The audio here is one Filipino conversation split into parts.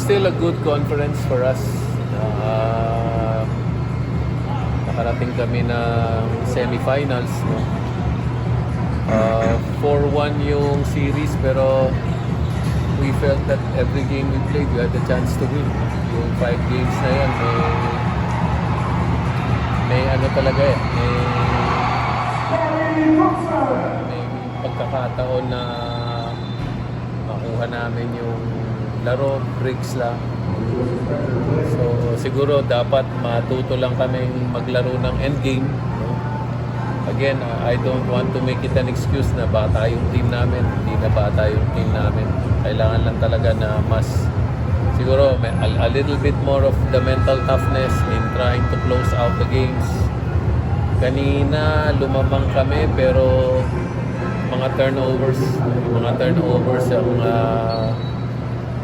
still a good conference for us. Nakarating kami ng semifinals, no? 4-1 yung series, pero we felt that every game we played, we had the chance to win. Yung 5 games na yan, may ano talaga may pagkakataon na makuha namin yung laro, breaks lang. So siguro dapat matuto lang kaming maglaro ng endgame, no? Again, I don't want to make it an excuse na bata yung team namin. Hindi na bata yung team namin. Kailangan lang talaga na mas siguro a little bit more of the mental toughness in trying to close out the games. Kanina lumamang kami, pero mga turnovers ang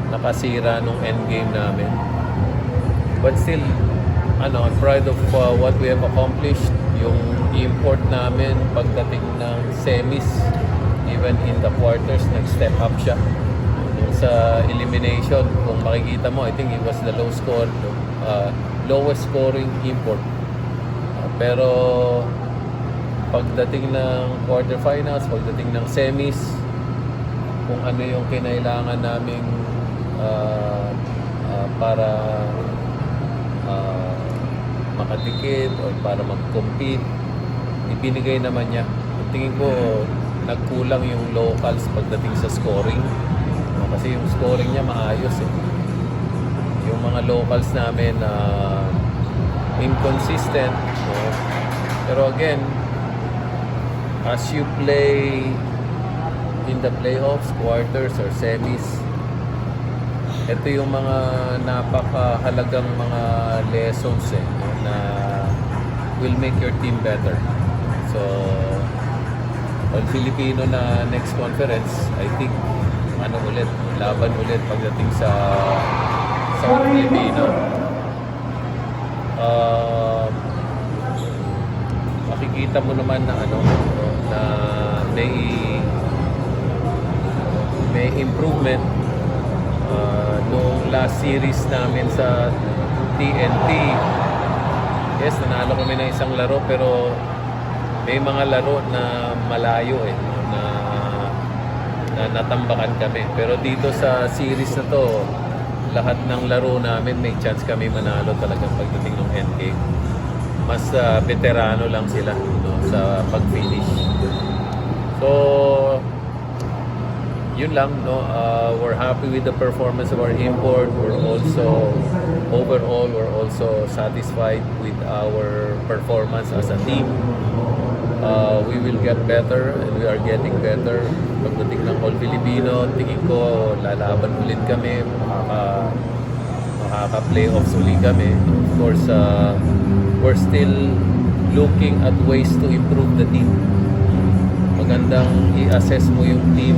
nakasira nung endgame namin. But still, I'm proud of what we have accomplished. Yung import namin pagdating ng semis, even in the quarters, nag-step up siya. Yung sa elimination, kung makikita mo, I think it was the lowest scoring import. Pero pagdating ng quarterfinals, pagdating ng semis, kung ano yung kinailangan naming para makadikit o para mag-compete, ibinigay naman niya. Tingin ko nagkulang yung locals pagdating sa scoring, kasi yung scoring niya maayos yung mga locals namin inconsistent, no? Pero again, as you play in the playoffs, quarters or semis, ito yung mga napakahalagang mga lessons na will make your team better. So on Filipino na next conference, I think laban ulit pagdating sa Filipino. Makikita mo naman na na may improvement. Noong last series namin sa TNT, yes, nanalo kami ng isang laro, pero may mga laro na malayo na natambakan kami. Pero dito sa series na to, lahat ng laro namin may chance kami manalo talagang pagdating ng endgame. Mas veterano lang sila, no, sa pag-finish. So yun lang, no. We're happy with the performance of our import. We're also satisfied with our performance as a team. We will get better, and we are getting better. Pagdating ng All Filipino, tingin ko lalaban ulit kami, makaka-playoffs ulit kami. Of course, we're still looking at ways to improve the team. Magandang i-assess mo yung team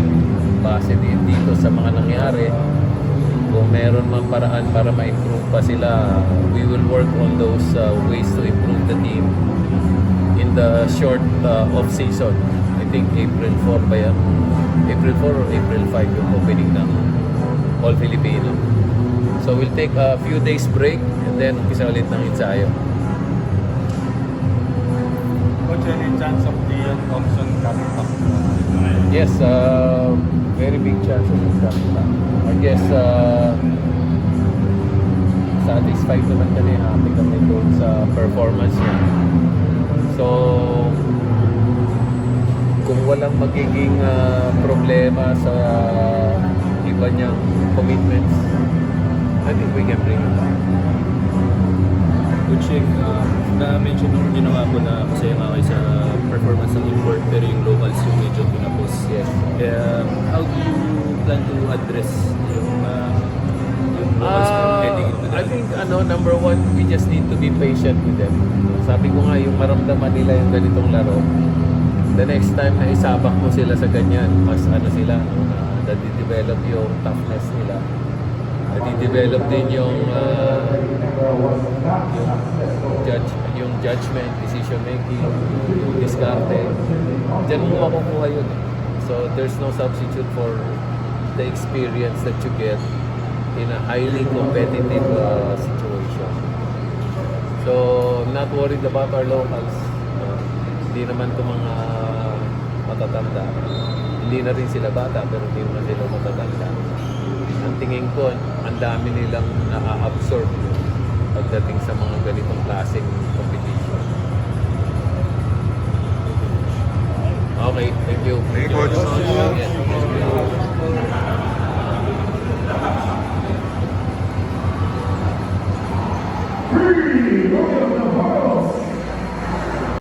base dito sa mga nangyari. Kung meron man paraan para ma-improve pa sila, we will work on those ways to improve the team in the short off-season. I think April 4 ba yan? April 4 or April 5 yung opening ng All Filipino. So we'll take a few days break and then umpisa ulit ng ensayo. Coach, any chance of Dion Thompson coming back? Yes, very big chance of him coming back. I guess satisfied naman kami, happy kami doon sa performance niya. So kung walang magiging problema sa iba niyang commitments, I think we can bring him back. Coach, na-mention nung ginawa ko na masaya nga kayo sa performance ng import, pero yung locals yung medyo pinapos. Yes. How do you plan to address yung locals heading into I that? think number one, we just need to be patient with them. Sabi ko nga, yung maramdaman nila yung ganitong laro, the next time na isabak mo sila sa ganyan, mas sila, nadi-develop yung toughness nila. Nadi-develop din yung judgment, decision making, yung diskarte. Diyan mo makukuha yun. So there's no substitute for the experience that you get in a highly competitive situation. So, I'm not worried about our locals. Hindi naman to mga matatanda. Hindi na rin sila bata, pero hindi naman sila matatanda. Ang tingin ko, ang dami nilang na-absorb pagdating sa mga ganitong klaseng competition. Okay, thank you. Thank you, Coach. Yes, thank you.